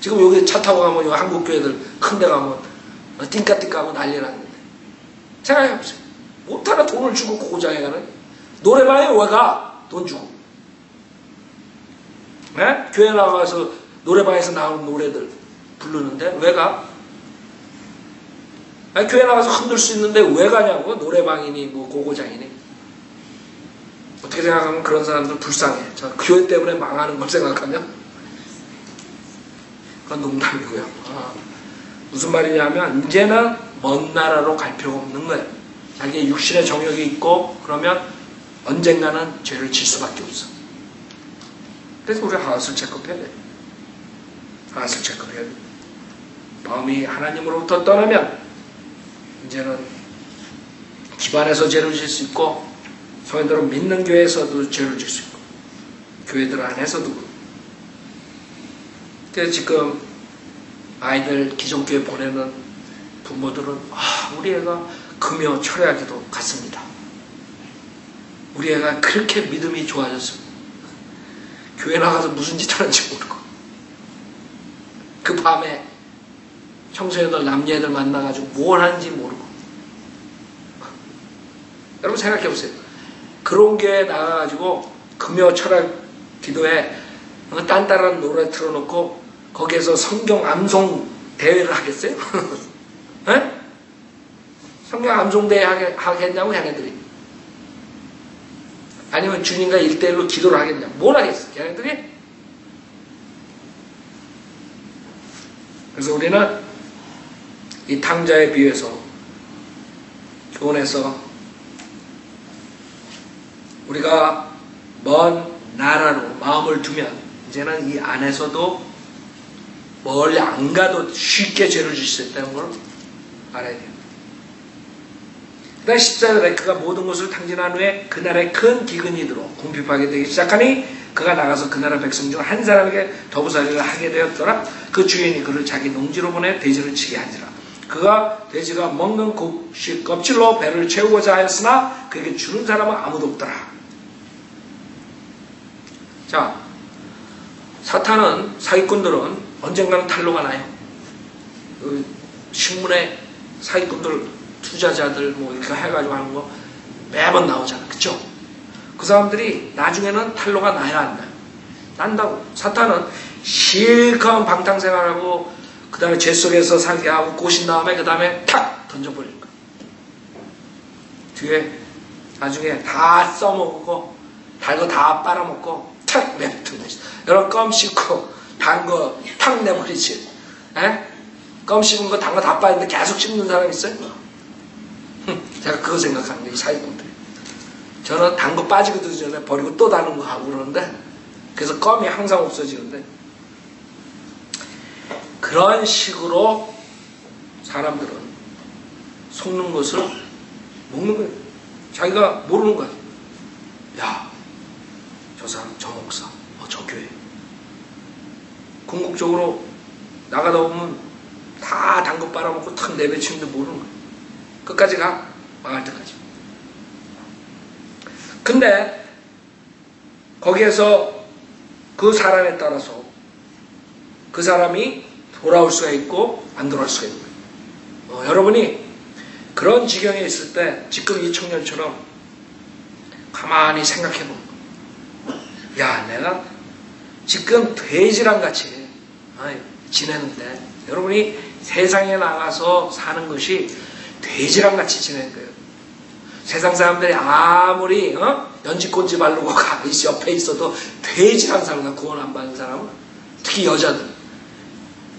S1: 지금 여기 차 타고 가면 한국 교회들 큰 데 가면 띵까띵까하고 난리 났는데 생각해보세요. 못하나 돈을 주고 고고장에 가는 노래방에 왜 가? 돈 주고. 네? 교회 나가서 노래방에서 나오는 노래들 부르는데 왜 가? 아니, 교회 나가서 흔들 수 있는데 왜 가냐고. 노래방이니 뭐 고고장이니. 어떻게 생각하면 그런 사람들 불쌍해. 저 교회 때문에 망하는 걸 생각하면 그건 농담이고요. 무슨 말이냐면 이제는 먼 나라로 갈 필요가 없는 거예요. 자기의 육신의 정욕이 있고 그러면 언젠가는 죄를 질 수밖에 없어. 그래서 우리가 하나를 체크해야 돼. 하나를 체크해야 돼. 마음이 하나님으로부터 떠나면 이제는 집안에서 죄를 질 수 있고 성인들을 믿는 교회에서도 죄를 질 수 있고 교회들 안에서도 그렇고. 그래서 지금 아이들 기존교회 보내는 부모들은 우리 애가 금요 철야기도 갔습니다. 우리 애가 그렇게 믿음이 좋아졌습니다. 교회 나가서 무슨 짓 하는지 모르고 그 밤에 청소년들 남녀애들 만나가지고 뭘 하는지 모르고. 여러분 생각해보세요. 그런 교회에 나가가지고 금요 철야 기도에 딴따라는 노래 틀어놓고 거기에서 성경 암송 대회를 하겠어요? 네? 성경 암송 대회 하겠냐고 걔네들이. 아니면 주님과 1대1로 기도를 하겠냐. 뭘 하겠어 걔네들이? 그래서 우리는 이 탕자에 비해서 교훈에서 우리가 먼 나라로 마음을 두면 이제는 이 안에서도 멀리 안 가도 쉽게 죄를 질 수 있다는 걸 알아야 돼요. 그 다음 14절에 그가 모든 것을 탕진한 후에 그날에 큰 기근이 들어 궁핍하게 되기 시작하니 그가 나가서 그 나라 백성 중 한 사람에게 더부살이를 하게 되었더라. 그 주인이 그를 자기 농지로 보내 돼지를 치게 하니라. 그가 돼지가 먹는 껍질로 배를 채우고자 하였으나 그에게 주는 사람은 아무도 없더라. 자, 사탄은 사기꾼들은 언젠가는 탄로가 나요. 그 신문에 사기꾼들 투자자들 뭐 이렇게 해가지고 하는 거 매번 나오잖아. 그쵸? 그 사람들이 나중에는 탄로가 나야 안 나요. 난다고. 사탄은 실컷 방탕생활하고 그 다음에 죄 속에서 살게 하고 꼬신 다음에 그 다음에 탁 던져버리는 거야. 뒤에 나중에 다 써먹고 달 거 다 빨아먹고 탁 내뱉는 거지. 여러분 껌 씹고 단 거 탁 내버리지. 에? 껌 씹은 거 단 거 다 빠는데 계속 씹는 사람 있어요? 제가 그거 생각하는 거예요. 이 사회분들이. 저는 단 거 빠지고 들기 전에 버리고 또 다른 거 하고 그러는데 그래서 껌이 항상 없어지는데 그런 식으로 사람들은 속는 것을 먹는 거예요. 자기가 모르는 거야. 야, 저 사람, 저 목사, 저 교회. 궁극적으로 나가다 보면 다 단 거 빨아먹고 탁 내뱉치는데 모르는 거야. 끝까지 가. 망할 때까지. 근데 거기에서 그 사람에 따라서 그 사람이 돌아올 수가 있고 안 돌아올 수가 있는 거예요. 여러분이 그런 지경에 있을 때 지금 이 청년처럼 가만히 생각해 보는 거예요. 야, 내가 지금 돼지랑 같이 지내는데 여러분이 세상에 나가서 사는 것이 돼지랑 같이 지내는 거예요. 세상 사람들이 아무리 연지꼰지 바르고 옆에 있어도 돼지랑 사는 거야. 구원 안 받은 사람은. 특히 여자들.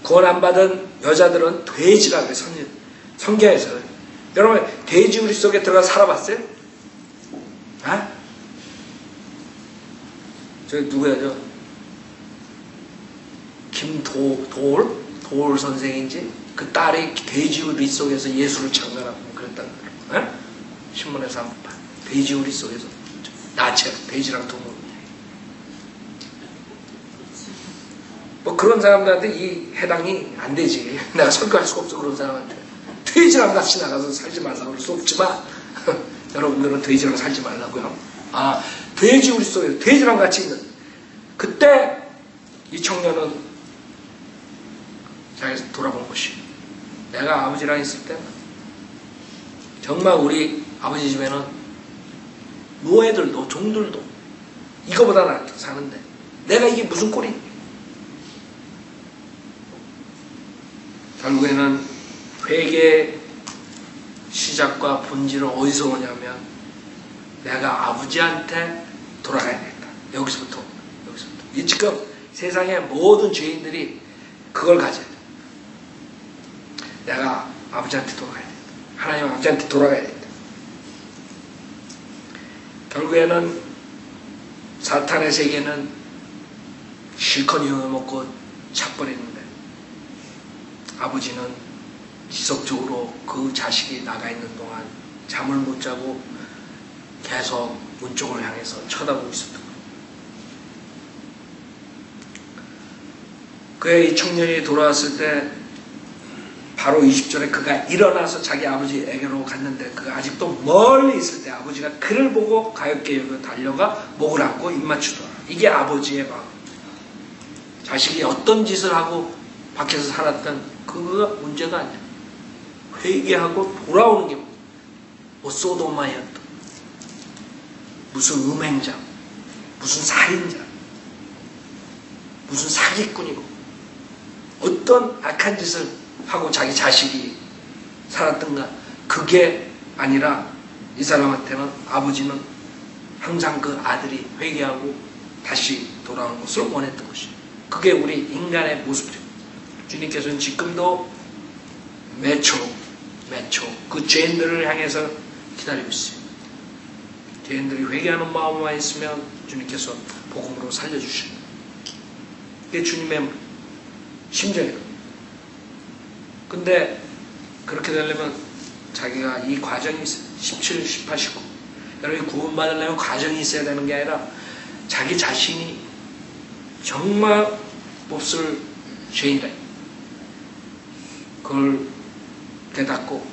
S1: 구원 안 받은 여자들은 돼지라고 해요. 성경에서. 여러분 돼지 우리 속에 들어가 살아봤어요? 아? 저 누구야 저 김도올 선생인지 그 딸이 돼지 우리 속에서 예수를 창간하고 그랬다는 거예요. 신문에서 한번 봐. 돼지 우리 속에서 나체 돼지랑 동물. 뭐 그런 사람들한테 이 해당이 안 되지. 내가 설교할 수가 없어 그런 사람한테. 돼지랑 같이 나가서 살지 말라고 할 수 없지만 여러분들은 돼지랑 살지 말라고요. 아, 돼지 우리 속에 돼지랑 같이 있는 그때 이 청년은 자기가 돌아본 것이 내가 아버지랑 있을 때 정말 우리 아버지 집에는 노예들도 종들도 이거보다 낫게 사는데 내가 이게 무슨 꼴이냐. 결국에는 회개의 시작과 본질은 어디서 오냐면 내가 아버지한테 돌아가야 되겠다. 여기서부터. 이 지금 세상의 모든 죄인들이 그걸 가져야 돼. 내가 아버지한테 돌아가야 돼. 하나님 아버지한테 돌아가야 돼. 결국에는 사탄의 세계는 실컷 이용해먹고 차버리는데 아버지는 지속적으로 그 자식이 나가 있는 동안 잠을 못 자고 계속 문 쪽을 향해서 쳐다보고 있었던 거예요. 그의 청년이 돌아왔을 때 바로 20절에 그가 일어나서 자기 아버지에게로 갔는데 그가 아직도 멀리 있을 때 아버지가 그를 보고 가엾게 여겨 달려가 목을 안고 입 맞추더라. 이게 아버지의 마음. 자식이 어떤 짓을 하고 밖에서 살았던 그거가 문제가 아니야. 회개하고 돌아오는 게 뭐 소도마였던 무슨 음행자, 무슨 살인자, 무슨 사기꾼이고 어떤 악한 짓을 하고 자기 자식이 살았던가 그게 아니라 이 사람한테는 아버지는 항상 그 아들이 회개하고 다시 돌아오는 것을 원했던 것이에요. 그게 우리 인간의 모습이에요. 주님께서는 지금도 매초 그 죄인들을 향해서 기다리고 있어요. 죄인들이 회개하는 마음만 있으면 주님께서 복음으로 살려주십니다. 그게 주님의 심정이에요. 근데 그렇게 되려면 자기가 이 과정이 있어요. 17, 18, 19 여러분이 구원받으려면 과정이 있어야 되는 게 아니라 자기 자신이 정말 몹쓸 죄인이다. 그걸 깨닫고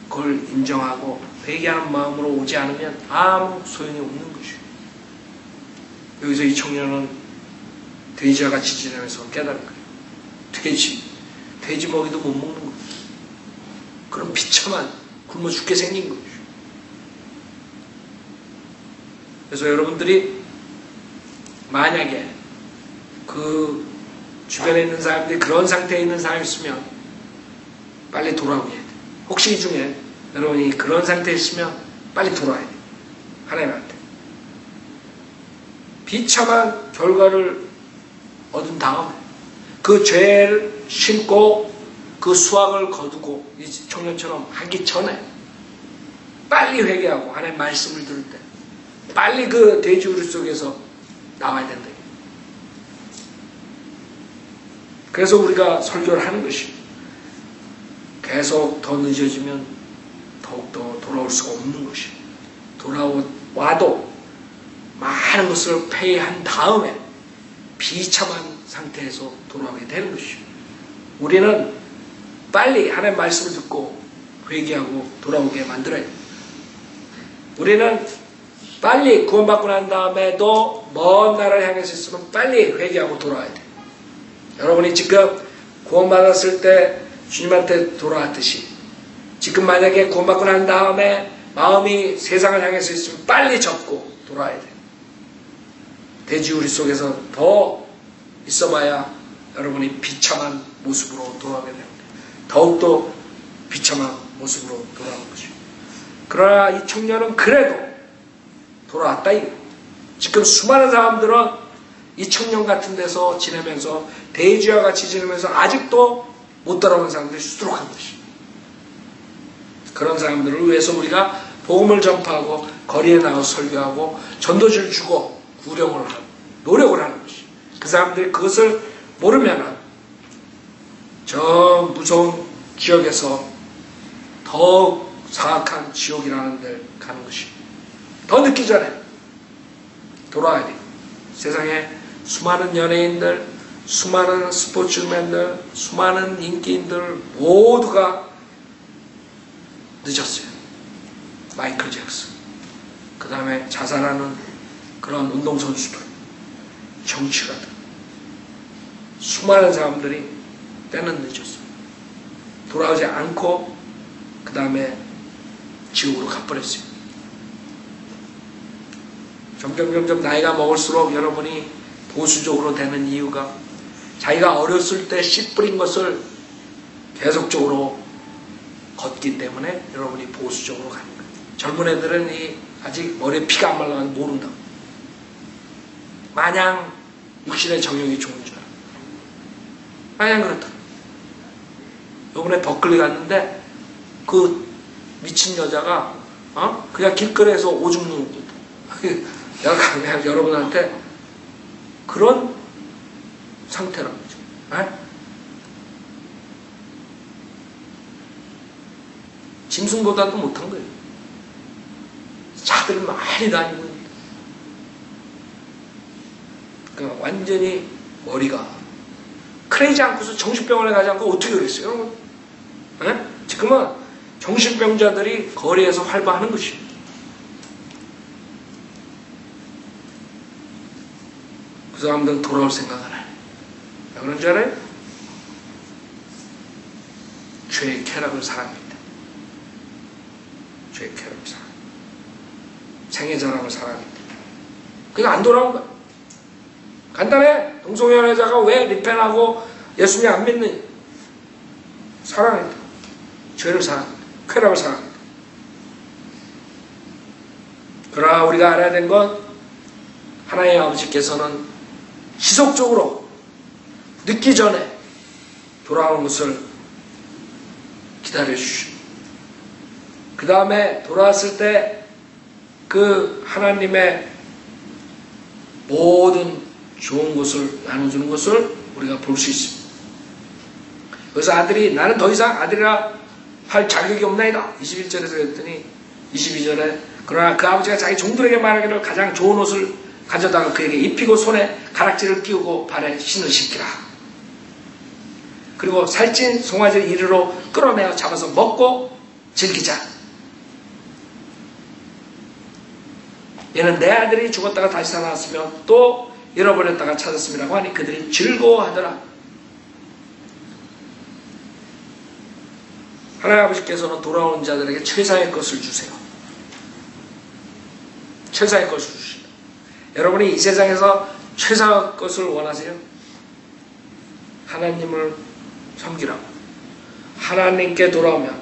S1: 그걸 인정하고 회개하는 마음으로 오지 않으면 아무 소용이 없는 것이에요. 여기서 이 청년은 돼지와 같이 지내면서 깨달은 거예요. 돼지 먹이도 못 먹는 거예요. 그럼 비참한 굶어 죽게 생긴 거예요. 그래서 여러분들이 만약에 그 주변에 있는 사람들이 그런 상태에 있는 사람이 있으면 빨리 돌아오게 해야 돼. 혹시 이 중에 여러분이 그런 상태에 있으면 빨리 돌아와야 돼. 하나님한테. 비참한 결과를 얻은 다음에 그 죄를 신고 그 수확을 거두고 이 청년처럼 하기 전에 빨리 회개하고 하나님 말씀을 들을 때 빨리 그 돼지우리 속에서 나와야 된다. 그래서 우리가 설교를 하는 것이 계속 더 늦어지면 더욱더 돌아올 수가 없는 것이 돌아와도 많은 것을 폐해한 다음에 비참한 상태에서 돌아오게 되는 것이죠. 우리는 빨리 하나님의 말씀을 듣고 회개하고 돌아오게 만들어야 돼요. 우리는 빨리 구원받고 난 다음에도 먼 나라를 향해서 있으면 빨리 회개하고 돌아와야 돼요. 여러분이 지금 구원받았을 때 주님한테 돌아왔듯이 지금 만약에 구원받고 난 다음에 마음이 세상을 향해서 있으면 빨리 접고 돌아와야 돼요. 돼지우리 속에서 더 있어봐야 여러분이 비참한 모습으로 돌아오게 됩니다. 더욱더 비참한 모습으로 돌아오는 것이죠. 그러나 이 청년은 그래도 돌아왔다 이거. 지금 수많은 사람들은 이 청년 같은 데서 지내면서 돼지와 같이 지내면서 아직도 못 돌아오는 사람들이 수두룩한 것이죠. 그런 사람들을 위해서 우리가 복음을 전파하고 거리에 나가서 설교하고 전도지를 주고 구령을 하고 노력을 하는 것이죠. 그 사람들이 그것을 모르면 저 무서운 지역에서 더 사악한 지옥이라는 데를 가는 것입니다. 더 늦기 전에 돌아와야 돼요. 세상에 수많은 연예인들, 수많은 스포츠맨들, 수많은 인기인들 모두가 늦었어요. 마이클 잭슨, 그 다음에 자살하는 그런 운동선수들, 정치가들, 수많은 사람들이 때는 늦었어요. 돌아오지 않고 그 다음에 지옥으로 가버렸어요. 점점 나이가 먹을수록 여러분이 보수적으로 되는 이유가 자기가 어렸을 때 씨 뿌린 것을 계속적으로 걷기 때문에 여러분이 보수적으로 가는 거예요. 젊은 애들은 아직 머리에 피가 안 말라서 모른다고. 마냥 육신의 정욕이 좋은 줄 알아요. 마냥 그렇다. 요번에 버클리 갔는데 그 미친 여자가 그냥 길거리에서 오줌 누는 거다. 내가 그냥 여러분한테 그런 상태란 거죠. 에? 짐승보다도 못한 거예요. 차들 많이 다니고 그러니까 완전히 머리가 크레이지 않고서 정신병원에 가지 않고 어떻게 그랬어요? 여러분? 에? 지금은 정신병자들이 거리에서 활보하는 것이에요. 그 사람들은 돌아올 생각을 안 해요. 왜 그런 줄 알아요? 죄의 쾌락을 사랑합니다. 죄의 쾌락을 사랑합니다. 생애 자랑을 사랑합니다. 그게 안 돌아온 거야. 간단해. 동성연애자가 왜 리펜하고 예수님 안 믿느냐? 사랑합니다. 죄를 사랑합니다. 쾌락을 사랑합니다. 그러나 우리가 알아야 되는 건 하나님의 아버지께서는 지속적으로 늦기 전에 돌아오는 것을 기다려 주십니다. 그 다음에 돌아왔을 때 그 하나님의 모든 좋은 것을 나눠주는 것을 우리가 볼 수 있습니다. 그래서 아들이 나는 더 이상 아들이라 할 자격이 없나이다. 21절에서 그랬더니 22절에 그러나 그 아버지가 자기 종들에게 말하기를 가장 좋은 옷을 가져다가 그에게 입히고 손에 가락지를 끼우고 발에 신을 신기라. 그리고 살찐 송아지를 이리로 끌어내어 잡아서 먹고 즐기자. 얘는 내 아들이 죽었다가 다시 살아났으며 또 잃어버렸다가 찾았음이라고 하니 그들이 즐거워하더라. 하나님 아버지께서는 돌아오는 자들에게 최상의 것을 주세요. 최상의 것을 주십니다. 여러분이 이 세상에서 최상의 것을 원하세요? 하나님을 섬기라고. 하나님께 돌아오면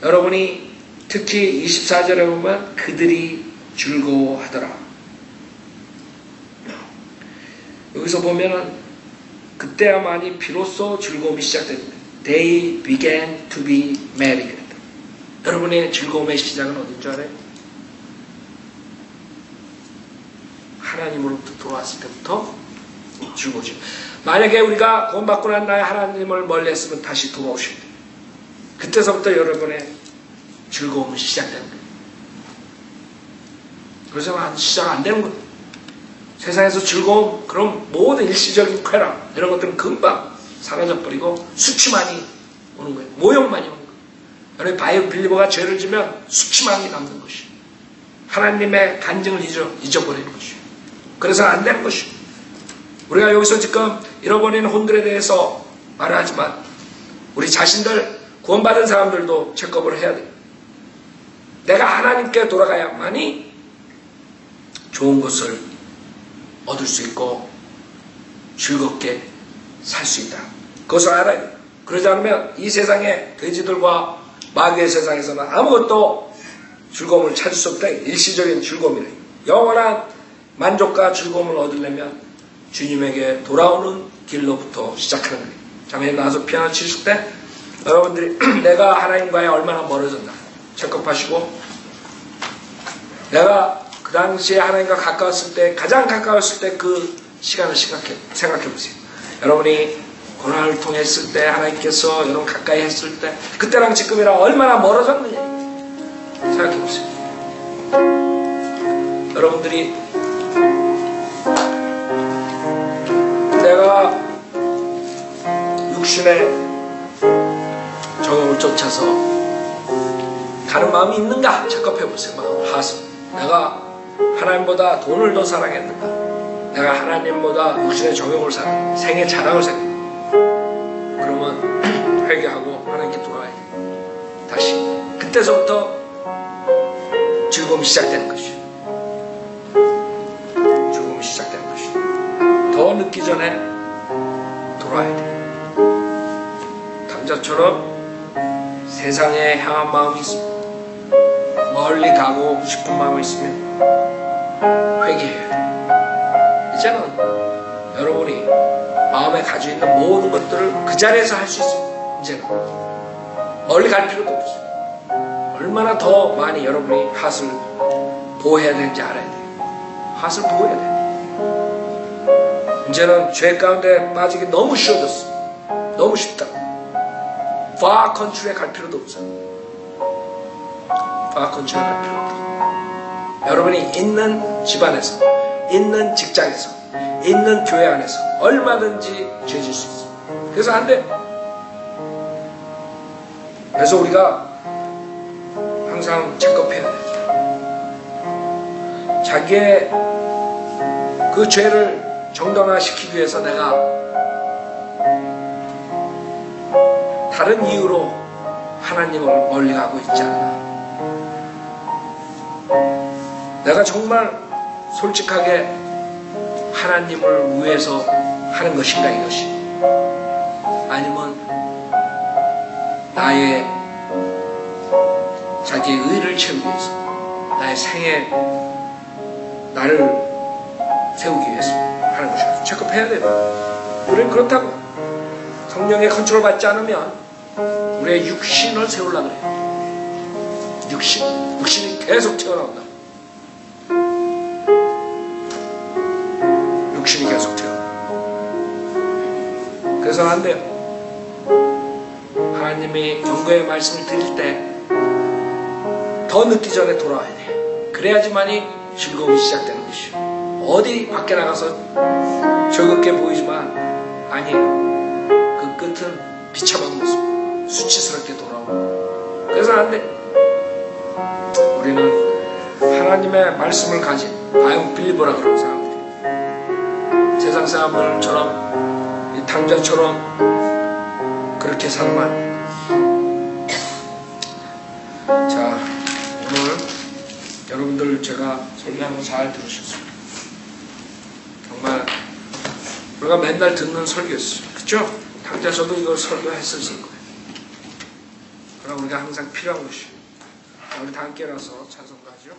S1: 여러분이 특히 24절에 보면 그들이 즐거워하더라. 여기서 보면은 그때야만이 비로소 즐거움이 시작됩니다. They began to be merry. 여러분의 즐거움의 시작은 어딘 줄 알아요? 하나님으로부터 돌아왔을 때부터 즐거워지죠. 만약에 우리가 구원받고 난 다음에 하나님을 멀리했으면 다시 돌아오셔야 돼요. 그때서부터 여러분의 즐거움은 시작되는 거예요. 그래서 시작 안 되는 거예요. 세상에서 즐거움, 그럼 모든 일시적인 쾌락 이런 것들은 금방 사라져버리고 수치만이 오는 거예요. 모욕만이 오는 거예요. 여러분 바이오 빌리버가 죄를 지면 수치만이 남는 것이에요. 하나님의 간증을 잊어버리는 것이에요. 그래서 안 되는 것이에요. 우리가 여기서 지금 잃어버리는 혼들에 대해서 말을 하지만 우리 자신들 구원받은 사람들도 체크업을 해야 돼요. 내가 하나님께 돌아가야만이 좋은 것을 얻을 수 있고 즐겁게 살 수 있다. 그것을 알아야 돼요. 그러지 않으면 이 세상의 돼지들과 마귀의 세상에서는 아무것도 즐거움을 찾을 수 없다. 일시적인 즐거움이래. 영원한 만족과 즐거움을 얻으려면 주님에게 돌아오는 길로부터 시작하는 거예요. 자매에 나와서 피아노 치실 때 여러분들이 내가 하나님과의 얼마나 멀어졌나 체크업하시고 내가 그 당시에 하나님과 가까웠을 때 가장 가까웠을 때 그 시간을 생각해 보세요. 여러분이 고난을 통했을 때 하나님께서 여러분 가까이 했을 때 그때랑 지금이랑 얼마나 멀어졌느냐 생각해 보세요. 여러분들이 내가 육신의 정욕을 쫓아서 가는 마음이 있는가 체크해 보세요. 마음, 하수. 내가 하나님보다 돈을 더 사랑했는가? 내가 하나님보다 육신의 정욕을 사랑, 생의 자랑을 생각해. 그러면 회개하고 하나님께 돌아와야 돼. 다시 그때서부터 즐거움이 시작되는 것이에요. 즐거움이 시작되는 것이에요. 더 늦기 전에 돌아와야 돼. 감자처럼 세상에 향한 마음이 있습니다. 멀리 가고 싶은 마음이 있으면 회개해야 돼. 이제는 여러분이 마음에 가지고 있는 모든 것들을 그 자리에서 할 수 있어요. 이제는 멀리 갈 필요도 없어요. 얼마나 더 많이 여러분이 핫을 보호해야 되는지 알아야 돼요. 핫을 보호해야 돼요. 이제는 죄 가운데 빠지기 너무 쉬워졌어. 너무 쉽다. far country에 갈 필요도 없어요. far country에 갈 필요 없다. 여러분이 있는 집안에서, 있는 직장에서, 있는 교회 안에서 얼마든지 죄 질 수 있어요. 그래서 안 돼. 그래서 우리가 항상 체크업해야 돼. 자기의 그 죄를 정당화시키기 위해서 내가 다른 이유로 하나님을 멀리 가고 있지 않나. 내가 정말 솔직하게 하나님을 위해서 하는 것인가 이것이. 아니면 나의 자기의 의를 채우기 위해서 나의 생에 나를 세우기 위해서 하는 것이다. 체크해야 돼요. 우리는 그렇다고 성령의 컨트롤 받지 않으면 우리의 육신을 세우려고 그래요. 육신이 계속 튀어나온다. 육신이 계속 튀어나온다. 그래서 안 돼요. 하나님이 경고의 말씀을 드릴 때 더 늦기 전에 돌아와야 돼. 그래야지만이 즐거움이 시작되는 것이요. 어디 밖에 나가서 즐겁게 보이지만 아니에요. 그 끝은 비참한 모습, 수치스럽게 돌아오고. 그래서 안 돼. 우리는 하나님의 말씀을 가진 바이오 빌리버라 그런 사람들이 세상 사람들처럼 이 탕자처럼 그렇게 살면 자, 오늘 여러분들 제가 설교하는 거 잘 들으셨습니다. 정말 우리가 맨날 듣는 설교였어요. 그렇죠? 당자서도 이걸 설교했었을 거예요. 그러나 우리가 항상 필요한 것이 우리 다 함께 일어나서 찬송도 하죠.